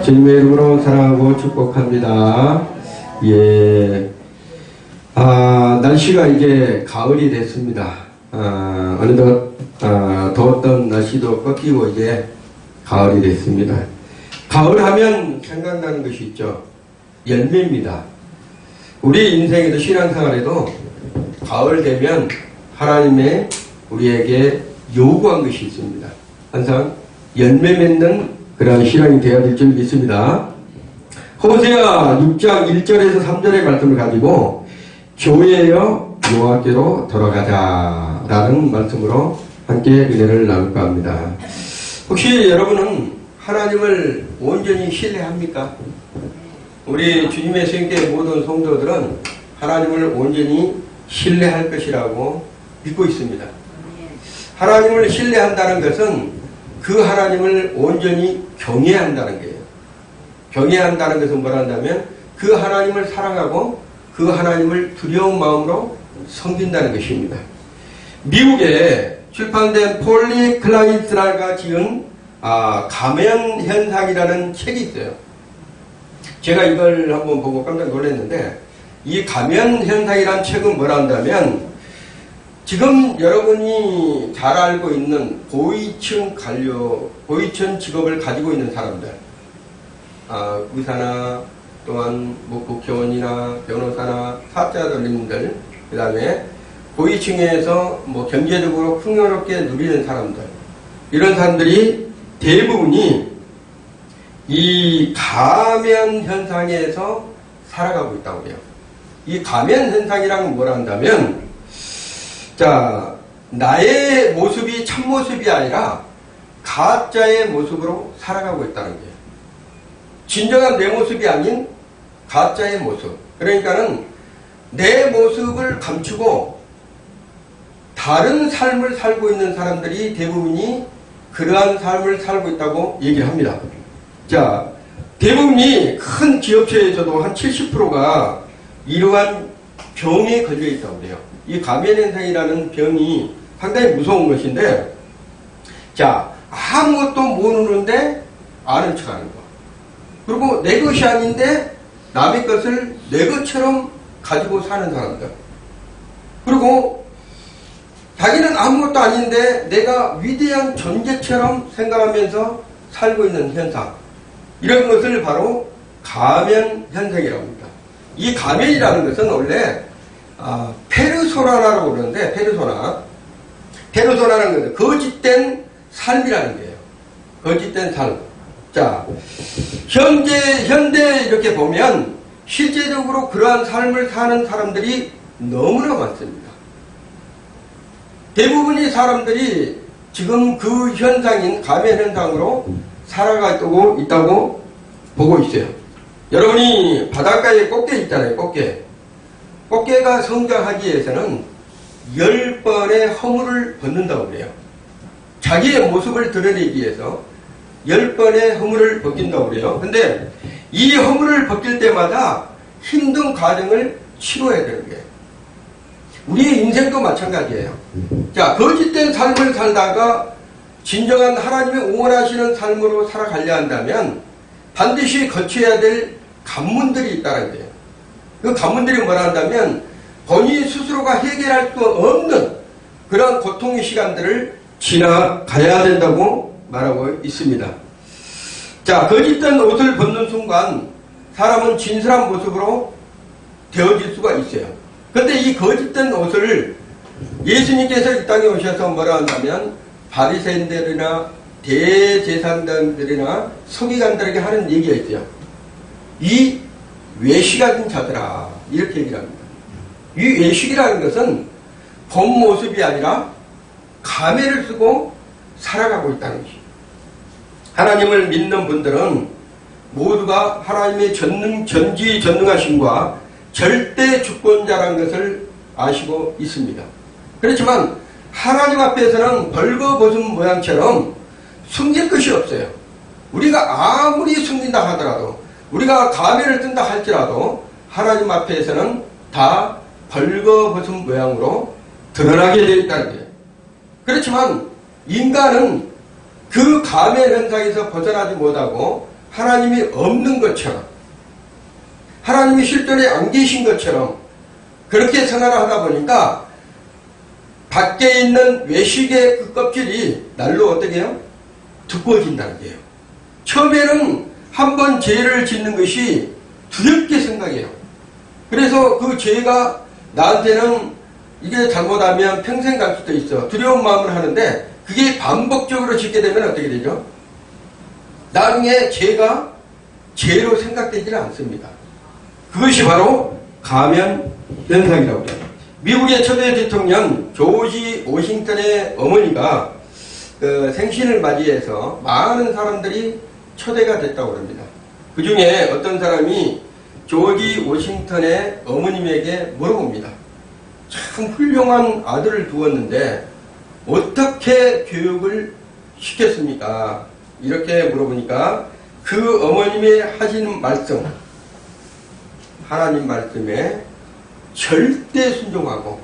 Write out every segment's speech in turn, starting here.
주님의 이름으로 사랑하고 축복합니다. 예. 날씨가 이제 가을이 됐습니다. 어느덧 더웠던 날씨도 꺾이고 이제 가을이 됐습니다. 가을 하면 생각나는 것이 있죠. 열매입니다. 우리 인생에도 신앙생활에도 가을 되면 하나님의 우리에게 요구한 것이 있습니다. 항상 열매 맺는 그러한 신앙이 되어야 될 줄 믿습니다. 호세아 6장 1절에서 3절의 말씀을 가지고 교회여 여호와께로 돌아가자 라는 말씀으로 함께 은혜를 나눌까 합니다. 혹시 여러분은 하나님을 온전히 신뢰합니까? 우리 주님의 성교의 모든 성도들은 하나님을 온전히 신뢰할 것이라고 믿고 있습니다. 하나님을 신뢰한다는 것은 그 하나님을 온전히 경외한다는 거예요. 경외한다는 것은 뭐라 한다면 그 하나님을 사랑하고 그 하나님을 두려운 마음으로 섬긴다는 것입니다. 미국에 출판된 폴리 클라이스라가 지은 가면현상이라는 책이 있어요. 제가 이걸 한번 보고 깜짝 놀랐는데 이 가면현상이라는 책은 뭐라 한다면 지금 여러분이 잘 알고 있는 고위층 직업을 가지고 있는 사람들, 의사나 또한 국회의원이나 변호사나 사업자들님들, 그 다음에 고위층에서 경제적으로 풍요롭게 누리는 사람들, 이런 사람들이 대부분이 이 가면 현상에서 살아가고 있다고 해요. 이 가면 현상이라는 건 뭐라 한다면, 나의 모습이 참모습이 아니라 가짜의 모습으로 살아가고 있다는 거예요. 진정한 내 모습이 아닌 가짜의 모습. 그러니까는 내 모습을 감추고 다른 삶을 살고 있는 사람들이 대부분이 그러한 삶을 살고 있다고 얘기를 합니다. 대부분이 큰 기업체에서도 한 70%가 이러한 병에 걸려 있다고 해요. 이 가면현상이라는 병이 상당히 무서운 것인데, 아무것도 모르는데 아는 척 하는 거. 그리고 내 것이 아닌데 남의 것을 내 것처럼 가지고 사는 사람들. 그리고 자기는 아무것도 아닌데 내가 위대한 존재처럼 생각하면서 살고 있는 현상. 이런 것을 바로 가면현상이라고 합니다. 이 가면이라는 것은 원래 페르소나라고 그러는데, 페르소나라는 것은 거짓된 삶이라는 거예요. 거짓된 삶. 현대 이렇게 보면 실제적으로 그러한 삶을 사는 사람들이 너무나 많습니다. 대부분의 사람들이 지금 그 현상인 가면 현상으로 살아가고 있다고 보고 있어요. 여러분이 바닷가에 꽃게 있잖아요. 꽃게가 성장하기 위해서는 10번의 허물을 벗는다고 그래요. 자기의 모습을 드러내기 위해서 10번의 허물을 벗긴다고 그래요. 근데 이 허물을 벗길 때마다 힘든 과정을 치러야 되는 거예요. 우리의 인생도 마찬가지예요. 거짓된 삶을 살다가 진정한 하나님의 원하시는 삶으로 살아가려 한다면 반드시 거쳐야 될 관문들이 있다는 거예요. 그 관문들이 뭐라 한다면 본인 스스로가 해결할 수 없는 그런 고통의 시간들을 지나가야 된다고 말하고 있습니다. 거짓된 옷을 벗는 순간 사람은 진실한 모습으로 되어질 수가 있어요. 그런데 이 거짓된 옷을 예수님께서 이 땅에 오셔서 뭐라 한다면 바리새인들이나 대제사장들이나 서기관들에게 하는 얘기가 있어요. 이 외식하는 자들아, 이렇게 얘기를 합니다. 이 외식이라는 것은 본 모습이 아니라 가면을 쓰고 살아가고 있다는 것이죠. 하나님을 믿는 분들은 모두가 하나님의 전지전능하심과 절대 주권자라는 것을 아시고 있습니다. 그렇지만 하나님 앞에서는 벌거벗은 모양처럼 숨길 것이 없어요. 우리가 아무리 숨긴다 하더라도, 우리가 가면을 뜬다 할지라도 하나님 앞에서는 다 벌거벗은 모양으로 드러나게 되어 있다는 거예요. 그렇지만 인간은 그 가면 현상에서 벗어나지 못하고 하나님이 없는 것처럼, 하나님이 실존에 안 계신 것처럼 그렇게 생활을 하다 보니까 밖에 있는 외식의 그 껍질이 날로 어떻게 해요? 두꺼워진다는 거예요. 처음에는 한 번 죄를 짓는 것이 두렵게 생각해요. 그래서 그 죄가 나한테는 이게 잘못하면 평생 갈 수도 있어. 두려운 마음을 하는데 그게 반복적으로 짓게 되면 어떻게 되죠? 나중에 죄가 죄로 생각되지는 않습니다. 그것이 바로 가면 현상이라고 합니다. 미국의 초대 대통령 조지 워싱턴의 어머니가 그 생신을 맞이해서 많은 사람들이 초대가 됐다고 합니다. 그 중에 어떤 사람이 조지 워싱턴의 어머님에게 물어봅니다. 참 훌륭한 아들을 두었는데 어떻게 교육을 시켰습니까? 이렇게 물어보니까 그 어머님이 하신 말씀, 하나님 말씀에 절대 순종하고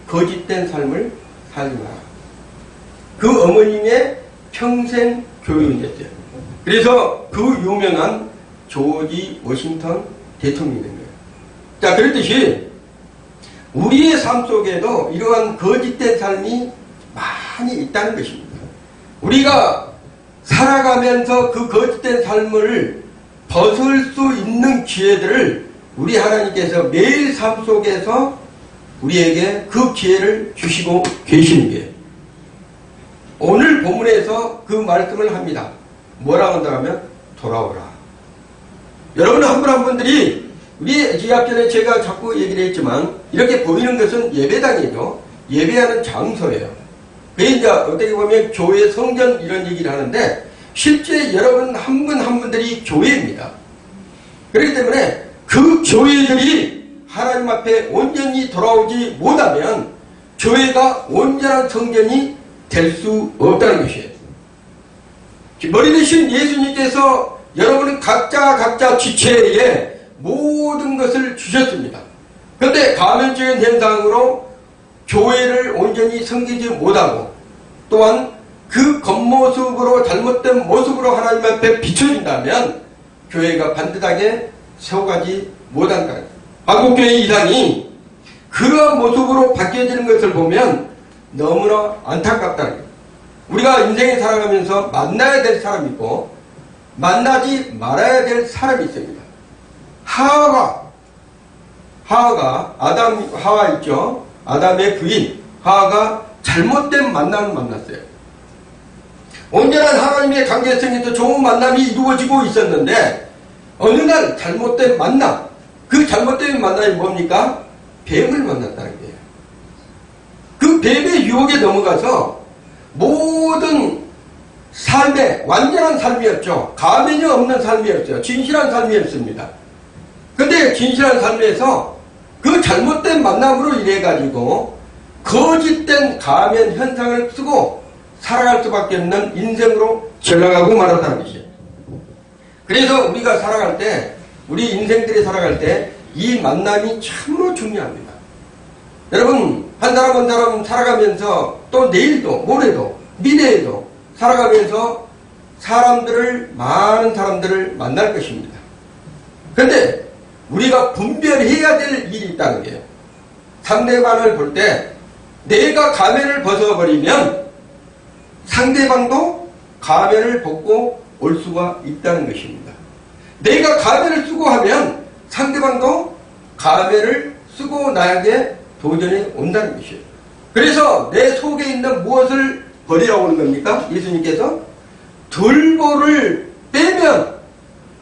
거짓된 삶을 살지 마라. 그 어머님의 평생 교육이었죠. 그래서 그 유명한 조지 워싱턴 대통령이 된 거예요. 자, 그렇듯이 우리의 삶 속에도 이러한 거짓된 삶이 많이 있다는 것입니다. 우리가 살아가면서 그 거짓된 삶을 벗을 수 있는 기회들을 우리 하나님께서 매일 삶 속에서 우리에게 그 기회를 주시고 계시는 거예요. 오늘 본문에서 그 말씀을 합니다. 뭐라고 한다면 돌아오라. 여러분 한 분 한 분들이 우리 지압전에 제가 자꾸 얘기를 했지만 이렇게 보이는 것은 예배당이죠. 예배하는 장소예요. 그게 이제 어떻게 보면 교회 성전 이런 얘기를 하는데 실제 여러분 한 분 한 분들이 교회입니다. 그렇기 때문에 그 교회들이 하나님 앞에 온전히 돌아오지 못하면 교회가 온전한 성전이 될 수 없다는 것이에요. 머리 대신 예수님께서 여러분은 각자 지체에 모든 것을 주셨습니다. 그런데 가면적인 현상으로 교회를 온전히 섬기지 못하고 또한 그 겉모습으로 잘못된 모습으로 하나님 앞에 비춰진다면 교회가 반듯하게 세워가지 못한다. 한국교회 이단이 그러한 모습으로 바뀌어지는 것을 보면 너무나 안타깝다는 거예요. 우리가 인생에 살아가면서 만나야 될 사람이 있고 만나지 말아야 될 사람이 있습니다. 하와가 하와 있죠. 아담의 부인 하와가 잘못된 만남을 만났어요. 온전한 하나님의 관계성에서 좋은 만남이 이루어지고 있었는데 어느 날 잘못된 만남, 그 잘못된 만남이 뭡니까? 뱀을 만났다는 거예요. 그 뱀의 유혹에 넘어가서 모든 삶의 완전한 삶이었죠. 가면이 없는 삶이었죠. 진실한 삶이었습니다. 근데 진실한 삶에서 그 잘못된 만남으로 인해가지고 거짓된 가면 현상을 쓰고 살아갈 수밖에 없는 인생으로 전락하고 말았다는 것이에요. 그래서 우리가 살아갈 때, 우리 인생들이 살아갈 때 이 만남이 참으로 중요합니다. 여러분, 한 사람 한 사람 살아가면서 또 내일도, 모레도, 미래에도 살아가면서 많은 사람들을 만날 것입니다. 그런데 우리가 분별해야 될 일이 있다는 거예요. 상대방을 볼 때 내가 가면을 벗어버리면 상대방도 가면을 벗고 올 수가 있다는 것입니다. 내가 가면을 쓰고 하면 상대방도 가면을 쓰고 나에게 도전해 온다는 것이에요. 그래서 내 속에 있는 무엇을 버리라고 하는 겁니까? 예수님께서 들보를 빼면,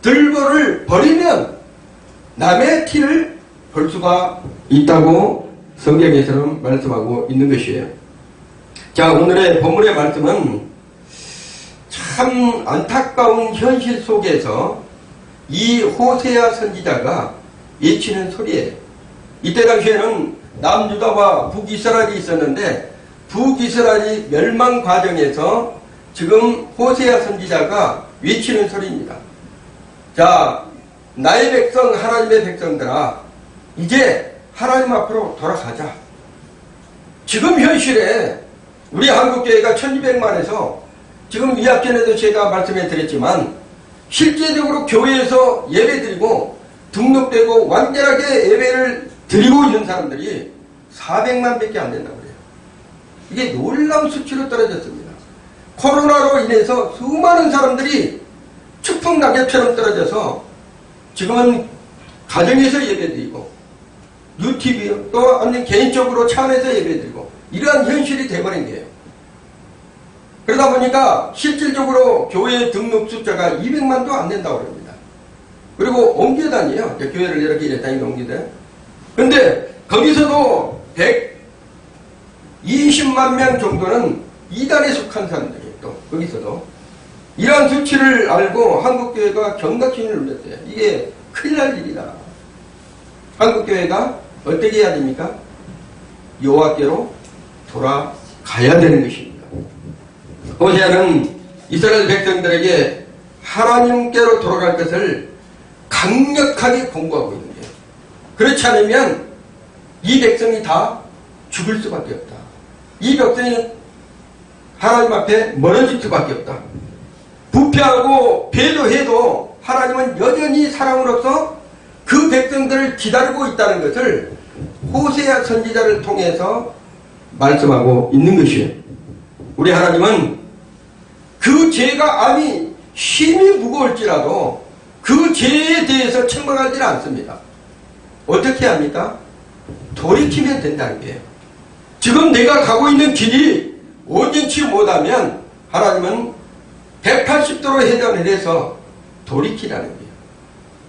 들보를 버리면 남의 티를 볼 수가 있다고 성경에서는 말씀하고 있는 것이에요. 자, 오늘의 본문의 말씀은 참 안타까운 현실 속에서 이 호세아 선지자가 외치는 소리예요. 이때 당시에는 남유다와 북이스라엘이 있었는데 북이스라엘이 멸망 과정에서 지금 호세아 선지자가 외치는 소리입니다. 자, 나의 백성, 하나님의 백성들아, 이제 하나님 앞으로 돌아가자. 지금 현실에 우리 한국교회가 1200만에서 지금 이 앞전에도 제가 말씀해 드렸지만 실제적으로 교회에서 예배드리고 등록되고 완전하게 예배를 드리고 있는 사람들이 400만 밖에 안 된다고 그래요. 이게 놀라운 수치로 떨어졌습니다. 코로나로 인해서 수많은 사람들이 추풍 낙엽처럼 떨어져서 지금은 가정에서 예배드리고 유튜브 또 아니면 개인적으로 차 안에서 예배드리고 이러한 현실이 돼버린 거예요. 그러다 보니까 실질적으로 교회 등록 숫자가 200만도 안 된다고 합니다. 그리고 옮겨 다녀요. 교회를 이렇게 다니면 옮기대. 근데 거기서도 120만 명 정도는 이단에 속한 사람들이에요. 또 거기서도 이러한 수치를 알고 한국교회가 경각심을 눌렀어요. 이게 큰일 날 일이다. 한국교회가 어떻게 해야 됩니까? 여호와께로 돌아가야 되는 것입니다. 호세아는 이스라엘 백성들에게 하나님께로 돌아갈 것을 강력하게 공부하고 있는 거예요. 그렇지 않으면 이 백성이 다 죽을 수밖에 없다. 이 백성이 하나님 앞에 멀어질 수밖에 없다. 부패하고 배도해도 하나님은 여전히 사랑으로서 그 백성들을 기다리고 있다는 것을 호세아 선지자를 통해서 말씀하고 있는 것이에요. 우리 하나님은 그 죄가 아니 힘이 무거울지라도 그 죄에 대해서 책망하지 않습니다. 어떻게 합니까? 돌이키면 된다는 거예요. 지금 내가 가고 있는 길이 온전치 못하면 하나님은 180도로 회전을 해서 돌이키라는 거예요.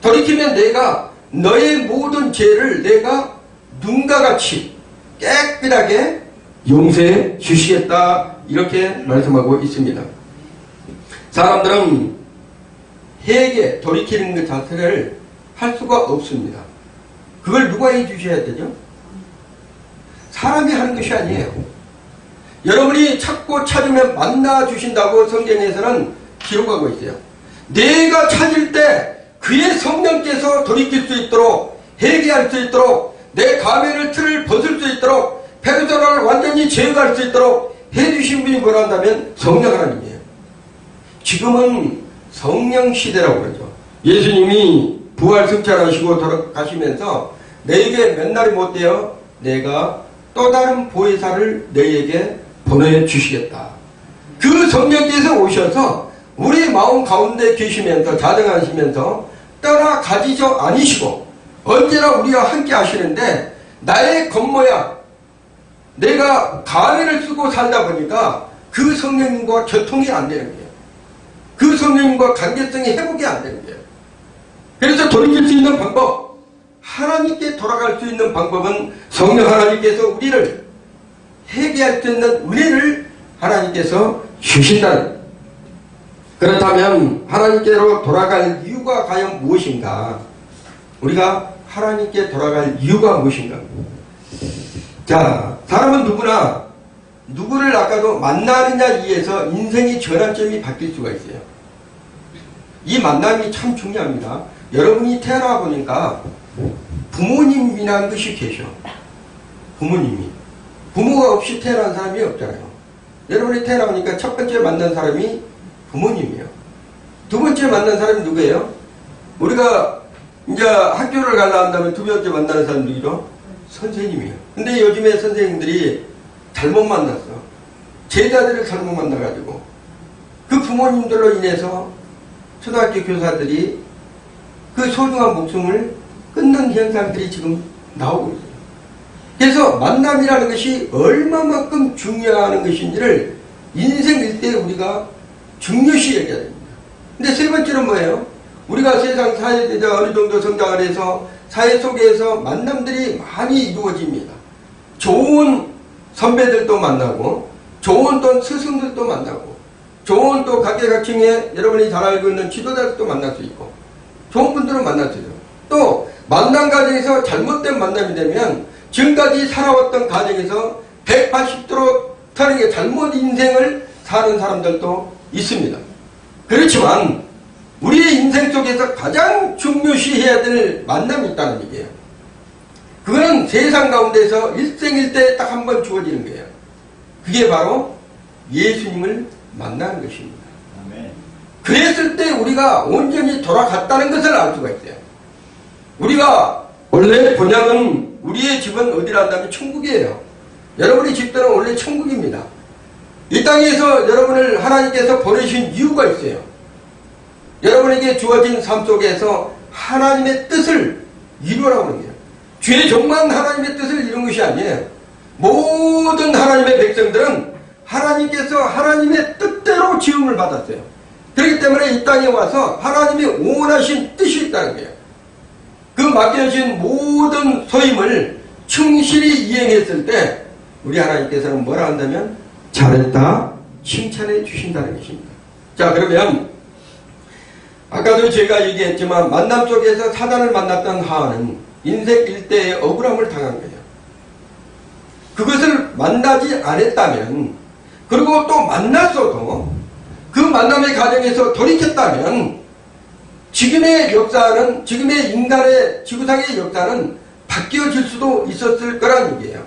돌이키면 내가 너의 모든 죄를 내가 눈과 같이 깨끗하게 용서해 주시겠다 이렇게 말씀하고 있습니다. 사람들은 회개, 돌이키는 것 자체를 할 수가 없습니다. 그걸 누가 해 주셔야 되죠? 사람이 하는 것이 아니에요. 여러분이 찾고 찾으면 만나 주신다고 성경에서는 기록하고 있어요. 내가 찾을 때 그의 성령께서 돌이킬 수 있도록 회개할 수 있도록 내 가면을 틀을 벗을 수 있도록 페르소나를 완전히 제거할 수 있도록 해주신 분이 뭐란다면 성령 하나님이에요. 지금은 성령 시대라고 그러죠. 예수님이 부활 승천하시고 돌아가시면서 너에게 몇 날이 못되어 내가 또 다른 보혜사를 너에게 보내주시겠다. 그 성령께서 오셔서 우리 마음 가운데 계시면서 자정하시면서 떠나가지죠 아니시고 언제나 우리와 함께 하시는데 나의 겉모양 내가 가면을 쓰고 살다 보니까 그 성령님과 교통이 안 되는 거예요. 그 성령님과 관계성이 회복이 안 되는 거예요. 그래서 돌이킬 수 있는 방법, 하나님께 돌아갈 수 있는 방법은 성령 하나님께서 우리를 회개할 수 있는 은혜를 하나님께서 주신다는 거예요. 그렇다면 하나님께로 돌아갈 이유가 과연 무엇인가? 우리가 하나님께 돌아갈 이유가 무엇인가? 자, 사람은 누구나 누구를 아까도 만나느냐에 의해서 인생의 전환점이 바뀔 수가 있어요. 이 만남이 참 중요합니다. 여러분이 태어나 보니까 부모님이라는 것이 계셔. 부모님이. 부모가 없이 태어난 사람이 없잖아요. 여러분이 태어나보니까 첫 번째 만난 사람이 부모님이에요. 두 번째 만난 사람이 누구예요? 우리가 이제 학교를 가려 한다면 두 번째 만나는 사람이 누구죠? 선생님이에요. 근데 요즘에 선생님들이 잘못 만났어. 제자들을 잘못 만나가지고 그 부모님들로 인해서 초등학교 교사들이 그 소중한 목숨을 끊는 현상들이 지금 나오고 있어요. 그래서 만남이라는 것이 얼마만큼 중요한 것인지를 인생 일대에 우리가 중요시 얘기해야 됩니다. 근데 세 번째는 뭐예요? 우리가 세상 사회에 어느 정도 성장을 해서 사회 속에서 만남들이 많이 이루어집니다. 좋은 선배들도 만나고 좋은 또 스승들도 만나고 좋은 또 각계각층에 여러분이 잘 알고 있는 지도자들도 만날 수 있고 좋은 분들은 만날 수 있어요. 또 만남 과정에서 잘못된 만남이 되면 지금까지 살아왔던 과정에서 180도로 터는 잘못 인생을 사는 사람들도 있습니다. 그렇지만 우리의 인생 속에서 가장 중요시해야 될 만남이 있다는 얘기예요. 그거는 세상 가운데서 일생일대 딱 한 번 주어지는 거예요. 그게 바로 예수님을 만나는 것입니다. 아멘. 그랬을 때 우리가 온전히 돌아갔다는 것을 알 수가 있어요. 우리가 원래 본향은 우리의 집은 어디라 한다면 천국이에요. 여러분의 집들은 원래 천국입니다. 이 땅에서 여러분을 하나님께서 보내신 이유가 있어요. 여러분에게 주어진 삶 속에서 하나님의 뜻을 이루라고 하는 거예요. 죄종만 하나님의 뜻을 이룬 것이 아니에요. 모든 하나님의 백성들은 하나님께서 하나님의 뜻대로 지음을 받았어요. 그렇기 때문에 이 땅에 와서 하나님의 원하신 뜻이 있다는 거예요. 그 맡겨진 모든 소임을 충실히 이행했을 때 우리 하나님께서는 뭐라 한다면 잘했다 칭찬해 주신다는 것입니다. 자, 그러면 아까도 제가 얘기했지만 만남 속에서 사단을 만났던 하한은 인생 일대의 억울함을 당한 거예요. 그것을 만나지 않았다면, 그리고 또 만났어도 그 만남의 과정에서 돌이켰다면 지금의 역사는, 지금의 인간의 지구상의 역사는 바뀌어질 수도 있었을 거라는 얘기예요.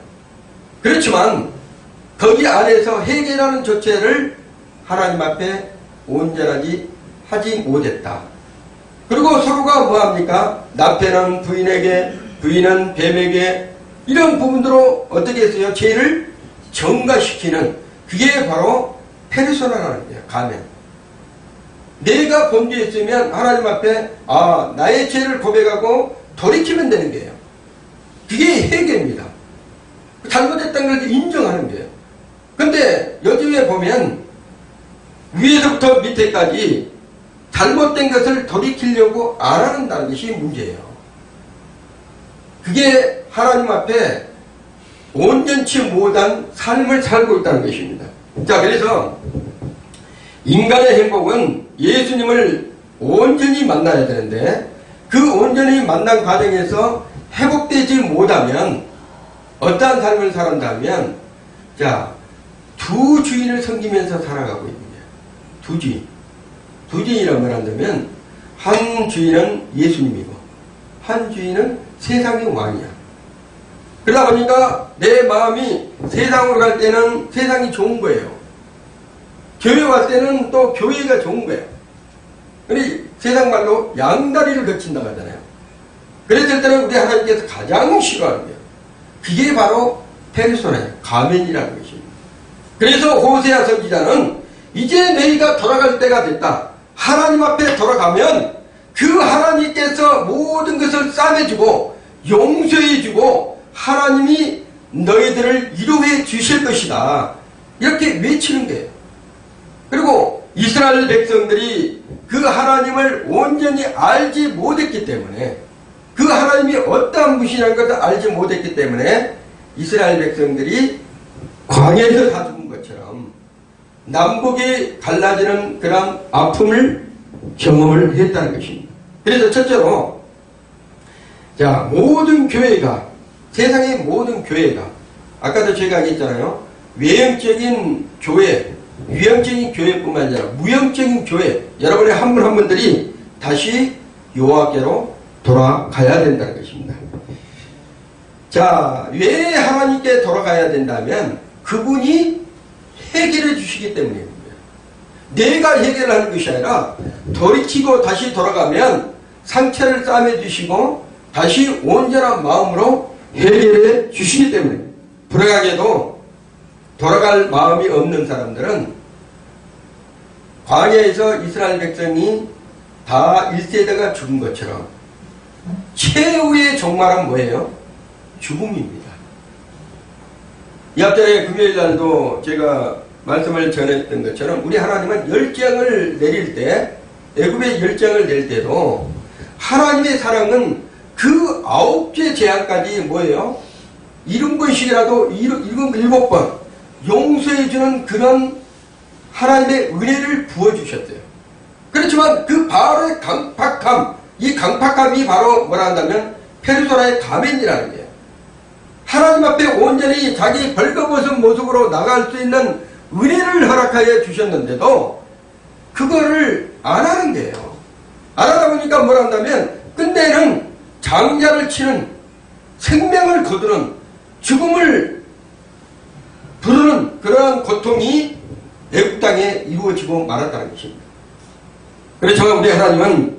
그렇지만 거기 안에서 해결하는 조치를 하나님 앞에 온전하지 하지 못했다. 그리고 서로가 뭐합니까? 남편은 부인에게, 부인은 뱀에게, 이런 부분으로 어떻게 했어요? 죄를 전가시키는, 그게 바로 페르소나라는 거예요. 가면. 내가 범죄했으면 하나님 앞에 나의 죄를 고백하고 돌이키면 되는 거예요. 그게 해결입니다. 잘못했다는 걸 인정하는 거예요. 근데 요즘에 보면 위에서부터 밑에까지 잘못된 것을 돌이키려고 안 한다는 것이 문제예요. 그게 하나님 앞에 온전치 못한 삶을 살고 있다는 것입니다. 자, 그래서 인간의 행복은 예수님을 온전히 만나야 되는데 그 온전히 만난 과정에서 회복되지 못하면 어떠한 삶을 살았다면, 자, 두 주인을 섬기면서 살아가고 있는 거예요. 두 주인. 두 주인이라고 말한다면 한 주인은 예수님이고 한 주인은 세상의 왕이야. 그러다 보니까 내 마음이 세상으로 갈 때는 세상이 좋은 거예요. 교회 갈 때는 또 교회가 좋은 거예요. 우리 세상 말로 양다리를 거친다고 하잖아요. 그랬을 때는 우리 하나님께서 가장 싫어하는 거예요. 그게 바로 페르소나예요. 가면이라는 것입니다. 그래서 호세아 선지자는 이제 너희가 돌아갈 때가 됐다. 하나님 앞에 돌아가면 그 하나님께서 모든 것을 싸매주고 용서해주고 하나님이 너희들을 위로해 주실 것이다. 이렇게 외치는 거예요. 그리고 이스라엘 백성들이 그 하나님을 온전히 알지 못했기 때문에, 그 하나님이 어떠한 분이라는 것을 알지 못했기 때문에 이스라엘 백성들이 광야에서 다 죽은 것처럼 남북이 갈라지는 그런 아픔을 경험을 했다는 것입니다. 그래서 첫째로, 자, 모든 교회가, 세상의 모든 교회가, 아까도 제가 얘기했잖아요. 외형적인 교회, 유형적인 교회뿐만 아니라 무형적인 교회, 여러분의 한 분 한 분들이 다시 여호와께로 돌아가야 된다는 것입니다. 자, 왜 하나님께 돌아가야 된다면 그분이 해결해 주시기 때문입니다. 내가 해결하는 것이 아니라 돌이키고 다시 돌아가면 상처를 싸매 주시고 다시 온전한 마음으로 해결해 주시기 때문에, 불행하게도 돌아갈 마음이 없는 사람들은 광야에서 이스라엘 백성이 다 1세대가 죽은 것처럼 최후의 종말은 뭐예요? 죽음입니다. 이 앞전에 금요일 날도 제가 말씀을 전했던 것처럼 우리 하나님은 열정을 내릴 때, 애굽의 열정을 낼 때도 하나님의 사랑은 그 9개 재앙까지 뭐예요? 7번씩이라도 7번 용서해주는 그런 하나님의 은혜를 부어주셨어요. 그렇지만 그 바로의 강팍함, 이 강팍함이 바로 뭐라 한다면 페르소나의 가면이라는 거예요. 하나님 앞에 온전히 자기 벌거벗은 모습으로 나갈 수 있는 은혜를 허락하여 주셨는데도 그거를 안 하는 거예요. 안 하다 보니까 뭐라 한다면 끝내는 장자를 치는, 생명을 거두는, 죽음을 부르는 그러한 고통이 애국 땅에 이루어지고 말았다는 것입니다. 그래서 우리 하나님은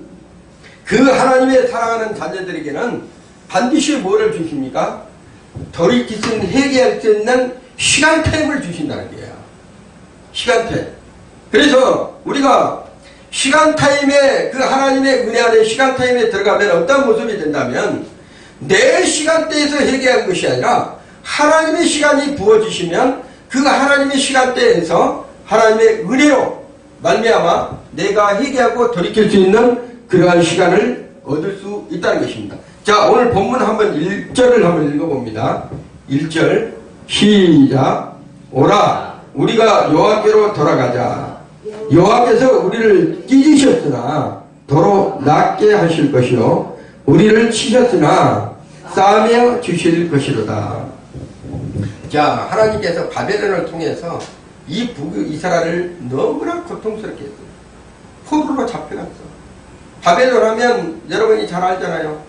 그 하나님의 사랑하는 자녀들에게는 반드시 뭐를 주십니까? 돌이킬 수 있는, 회개할 수 있는 시간 타임을 주신다는 거예요. 시간 타임. 그래서 우리가 시간 타임에, 그 하나님의 은혜 안에 시간 타임에 들어가면 어떤 모습이 된다면, 내 시간대에서 회개한 것이 아니라 하나님의 시간이 부어지시면 그 하나님의 시간대에서 하나님의 은혜로 말미암아 내가 회개하고 돌이킬 수 있는 그러한 시간을 얻을 수 있다는 것입니다. 자, 오늘 본문 한번 1절을 한번 읽어봅니다. 1절 시작. 오라 우리가 여호와께로 돌아가자. 여호와께서 우리를 찢으셨으나 도로 낫게 하실 것이요 우리를 치셨으나 싸매어 주실 것이로다. 자, 하나님께서 바벨론을 통해서 이 북이스라엘을 너무나 고통스럽게 했어요. 포로로 잡혀갔어. 바벨론 하면 여러분이 잘 알잖아요.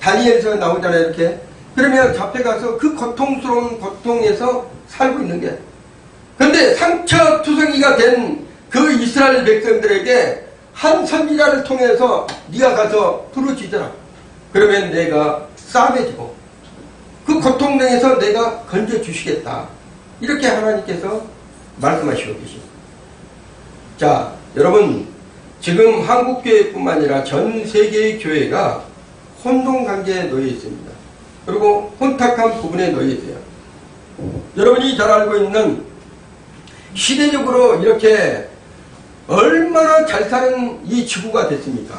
다니엘서 나오잖아요, 이렇게. 그러면 잡혀가서 그 고통스러운 고통에서 살고 있는 게. 근데 상처투성이가 된 그 이스라엘 백성들에게 한 선지자를 통해서 네가 가서 부르짖어라. 그러면 내가 싸매지고 그 고통 중에서 내가 건져주시겠다. 이렇게 하나님께서 말씀하시고 계십니다. 자, 여러분 지금 한국교회뿐만 아니라 전 세계의 교회가 혼동관계에 놓여 있습니다. 그리고 혼탁한 부분에 놓여 있어요. 여러분이 잘 알고 있는 시대적으로 이렇게 얼마나 잘 사는 이 지구가 됐습니까?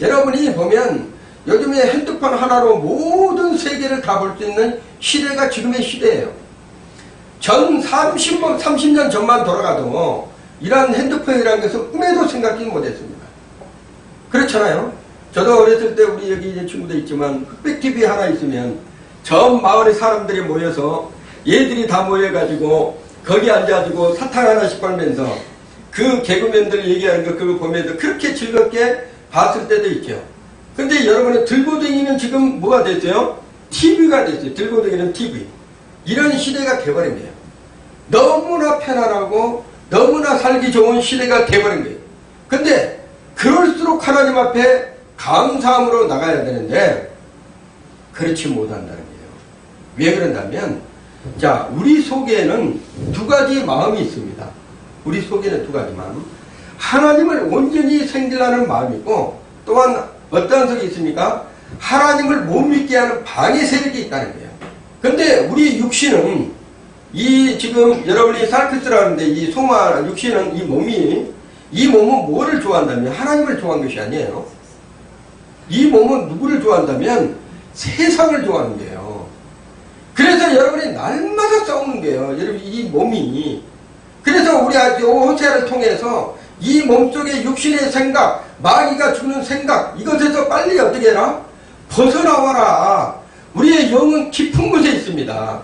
여러분이 보면 요즘에 핸드폰 하나로 모든 세계를 다 볼 수 있는 시대가 지금의 시대예요. 전 30년 전만 돌아가도 이러한 핸드폰이라는 것은 꿈에도 생각하지 못했습니다. 그렇잖아요. 저도 어렸을 때 우리 여기 이제 친구도 있지만 흑백TV 하나 있으면 전 마을의 사람들이 모여서 얘들이 다 모여가지고 거기 앉아가지고 사탕 하나씩 빨면서 그 개그맨들 얘기하는 거 그거 보면서 그렇게 즐겁게 봤을 때도 있죠. 근데 여러분은 들고 다니는 지금 뭐가 됐어요? TV가 됐어요. 들고 다니는 TV. 이런 시대가 돼버린 거예요. 너무나 편안하고 너무나 살기 좋은 시대가 돼버린 거예요. 근데 그럴수록 하나님 앞에 감사함으로 나가야 되는데 그렇지 못한다는 거예요. 왜 그런다면 자, 우리 속에는 두 가지 마음이 있습니다. 우리 속에는 두 가지 마음. 하나님을 온전히 섬기려는 마음이 있고 또한 어떤 속이 있습니까? 하나님을 못 믿게 하는 방해 세력이 있다는 거예요. 근데 우리 육신은 이 지금 여러분이 살크스라는데 이 소마 육신은 이 몸은 뭐를 좋아한다면 하나님을 좋아하는 것이 아니에요. 이 몸은 누구를 좋아한다면 세상을 좋아하는 거예요. 그래서 여러분이 날마다 싸우는 거예요. 여러분 이 몸이. 그래서 우리 호세아를 통해서 이 몸속에 육신의 생각, 마귀가 주는 생각 이것에서 빨리 어떻게 해라? 벗어나와라. 우리의 영은 깊은 곳에 있습니다.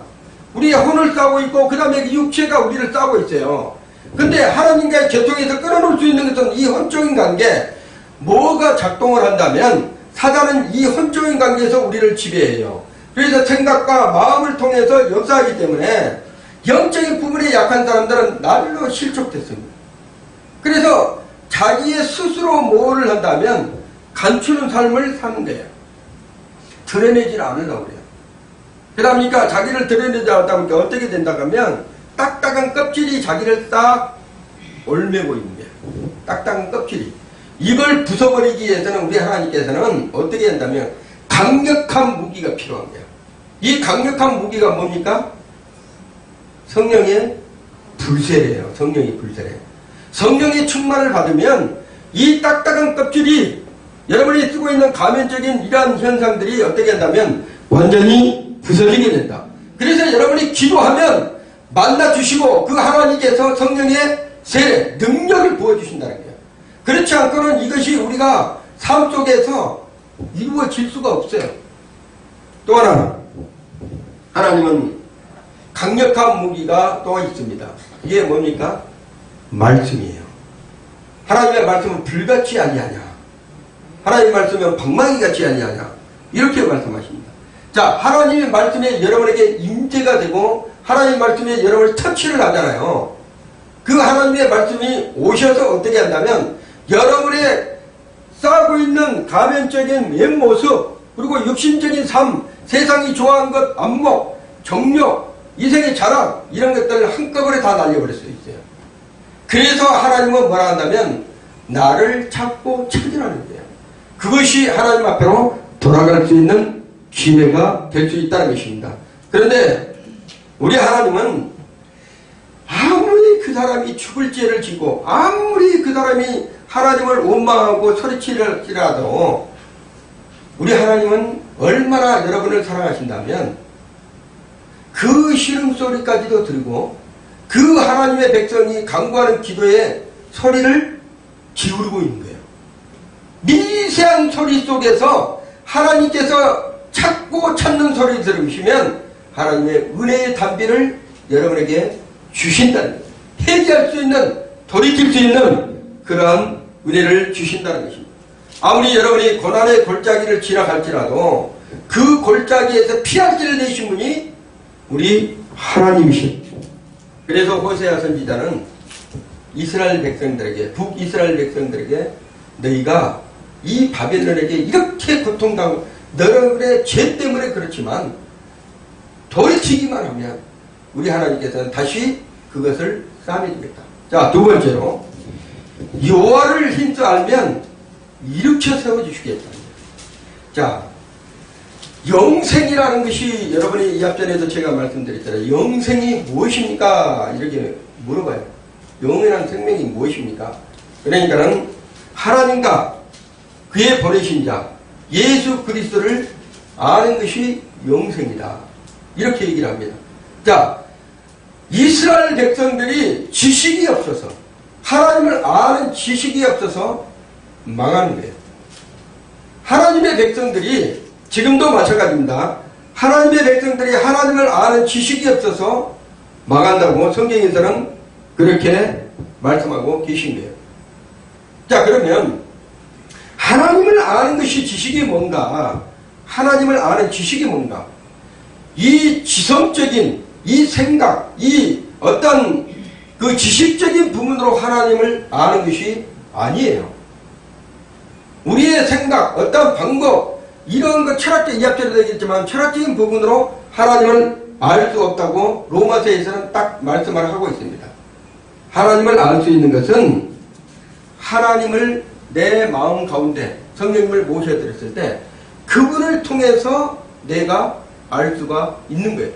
우리의 혼을 싸고 있고 그 다음에 육체가 우리를 싸고 있어요. 근데 하나님과의 개통에서 끊어놓을 수 있는 것은 이 혼적인 관계. 뭐가 작동을 한다면 사단은 이 혼적인 관계에서 우리를 지배해요. 그래서 생각과 마음을 통해서 역사하기 때문에 영적인 부분에 약한 사람들은 날로 실족됐습니다. 그래서 자기의 스스로 뭐를 한다면 감추는 삶을 사는 거예요. 드러내지는 않으려고 그래요. 그러니까 자기를 드러내지 않다 보니까 어떻게 된다 하면 딱딱한 껍질이 자기를 딱 올매고 있는 거예요. 딱딱한 껍질이. 이걸 부숴버리기 위해서는 우리 하나님께서는 어떻게 한다면 강력한 무기가 필요한 거예요. 이 강력한 무기가 뭡니까? 성령의 불세례예요. 성령의 불세례. 성령의 충만을 받으면 이 딱딱한 껍질이 여러분이 쓰고 있는 가면적인 이러한 현상들이 어떻게 한다면 완전히 부서지게 된다. 그래서 여러분이 기도하면 만나주시고 그 하나님께서 성령의 세례, 능력을 부어주신다는 거예요. 그렇지 않고는 이것이 우리가 삶 속에서 이루어질 수가 없어요. 또 하나, 하나님은 강력한 무기가 또 있습니다. 이게 뭡니까? 말씀이에요. 하나님의 말씀은 불같이 아니하냐. 하나님의 말씀은 방망이같이 아니하냐. 이렇게 말씀하십니다. 자, 하나님의 말씀에 여러분에게 임재가 되고 하나님의 말씀에 여러분을 터치를 하잖아요. 그 하나님의 말씀이 오셔서 어떻게 한다면 여러분의 쌓고 있는 가면적인 맨모습, 그리고 육신적인 삶, 세상이 좋아하는 것, 안목, 정력, 이생의 자랑, 이런 것들을 한꺼번에 다 날려버릴 수 있어요. 그래서 하나님은 뭐라 한다면 나를 찾고 찾으라는 거예요. 그것이 하나님 앞으로 돌아갈 수 있는 기회가 될 수 있다는 것입니다. 그런데 우리 하나님은 아무리 그 사람이 죽을 죄를 지고 아무리 그 사람이 하나님을 원망하고 소리치더라도 우리 하나님은 얼마나 여러분을 사랑하신다면 그 시름소리까지도 들고 그 하나님의 백성이 간구하는 기도에 소리를 기울이고 있는 거예요. 미세한 소리 속에서 하나님께서 찾고 찾는 소리를 들으시면 하나님의 은혜의 단비를 여러분에게 주신다는 거예요. 해결할 수 있는, 돌이킬 수 있는 그러한 은혜를 주신다는 것입니다. 아무리 여러분이 고난의 골짜기를 지나갈지라도 그 골짜기에서 피할 길을 내신 분이 우리 하나님이십니다. 그래서 호세아 선지자는 이스라엘 백성들에게, 북이스라엘 백성들에게 너희가 이 바벨론에게 이렇게 고통당하고 너희의 죄 때문에 그렇지만 돌이키기만 하면 우리 하나님께서는 다시 그것을 싸매주겠다. 자, 두 번째로 여호와를 힘써 알면 일으켜 세워주시겠다. 자, 영생이라는 것이 여러분이 이 앞전에도 제가 말씀드렸잖아요. 영생이 무엇입니까? 이렇게 물어봐요. 영원한 생명이 무엇입니까? 그러니까는 하나님과 그의 보내신 자 예수 그리스도를 아는 것이 영생이다. 이렇게 얘기를 합니다. 자, 이스라엘 백성들이 지식이 없어서, 하나님을 아는 지식이 없어서 망하는 거예요. 하나님의 백성들이 지금도 마찬가지입니다. 하나님의 백성들이 하나님을 아는 지식이 없어서 망한다고 성경에서는 그렇게 말씀하고 계신 거예요. 자, 그러면 하나님을 아는 것이 지식이 뭔가? 하나님을 아는 지식이 뭔가? 이 지성적인 이 생각, 이 어떤 그 지식적인 부분으로 하나님을 아는 것이 아니에요. 우리의 생각, 어떤 방법, 이런 것 철학적, 이 앞전에도 얘기했지만 철학적인 부분으로 하나님을 알 수 없다고 로마서에서는 딱 말씀을 하고 있습니다. 하나님을 알 수 있는 것은 하나님을 내 마음 가운데 성령님을 모셔드렸을 때 그분을 통해서 내가 알 수가 있는 거예요.